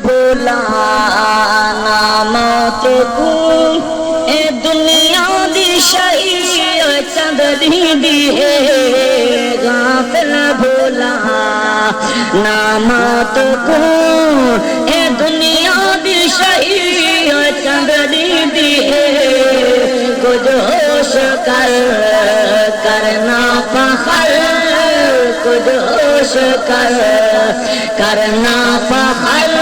بھولا نہ موت کو اے دنیا دی شہی چندری دی ہے غافل بھولا نہ موت کو اے دنیا دی شہی چندری دی ہے کچھ ہوش کر کرنا فخر کچھ ہوش کر کرنا فخر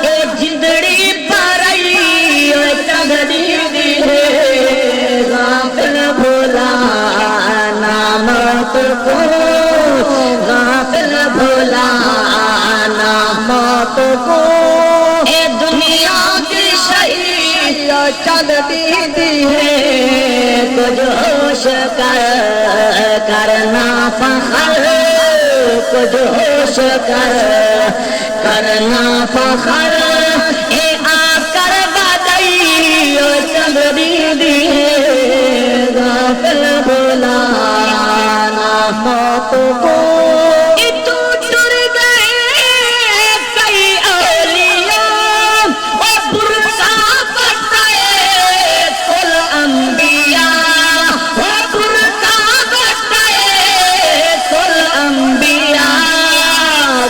اے جندڑی پرائی چندری دی ہے غافل بھولا نہ موت کو غافل بھولا نہ موت کو اے دنیا کی شہید چندری دی ہے کچھ ہوش کر کرنا فخر کچھ ہوش کر کرنا فخر اے آ کر بدئی چندری دی ہے غافل بھولا نہ موت کو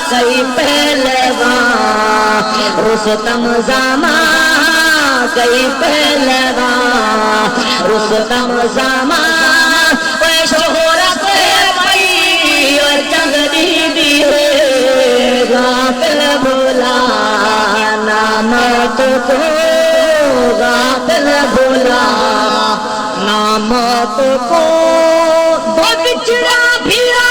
کئی پہلوان رستم زمان کئی پہلوان رستم زمان وہ شہرت پائی اور چندری دی ہے غافل بھولا نہ موت کو غافل بھولا نہ موت کو وہ بچڑا بھیڑا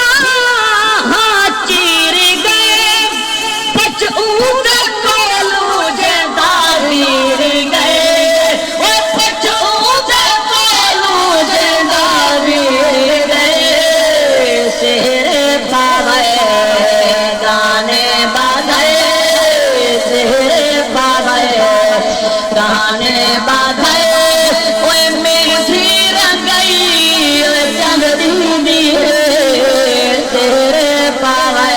گانے بادھے اوے میٹھی رنگئی چندری دی ہے تیرے پاوے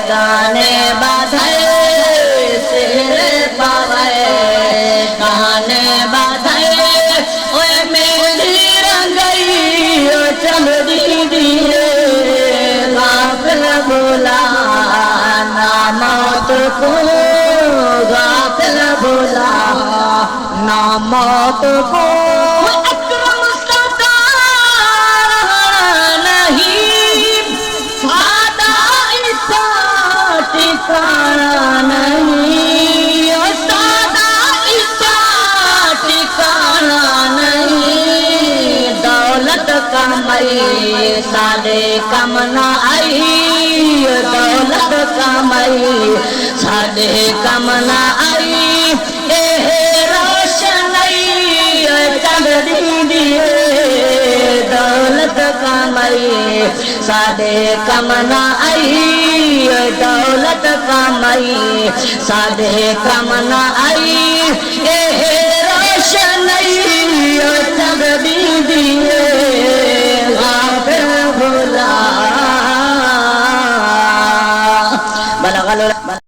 گانے بادھے تیرے پاوے گانے بادھے اوے میٹھی رنگئی چندری دی ہے غافل بھولا نہ موت کو غافل بھولا نہ موت کو اکرم ستار نہیں سادہ ایسا ٹھکانا نہیں سادہ ایسا ٹھکانا نہیں دولت کمائی سادے کم نہ آئی دولت کمائی سادے کم نہ آئی اے روشنی چندری دی دولت کمائی سادے کم نہ آئی دولت کمائی سادے کم نہ آئی اے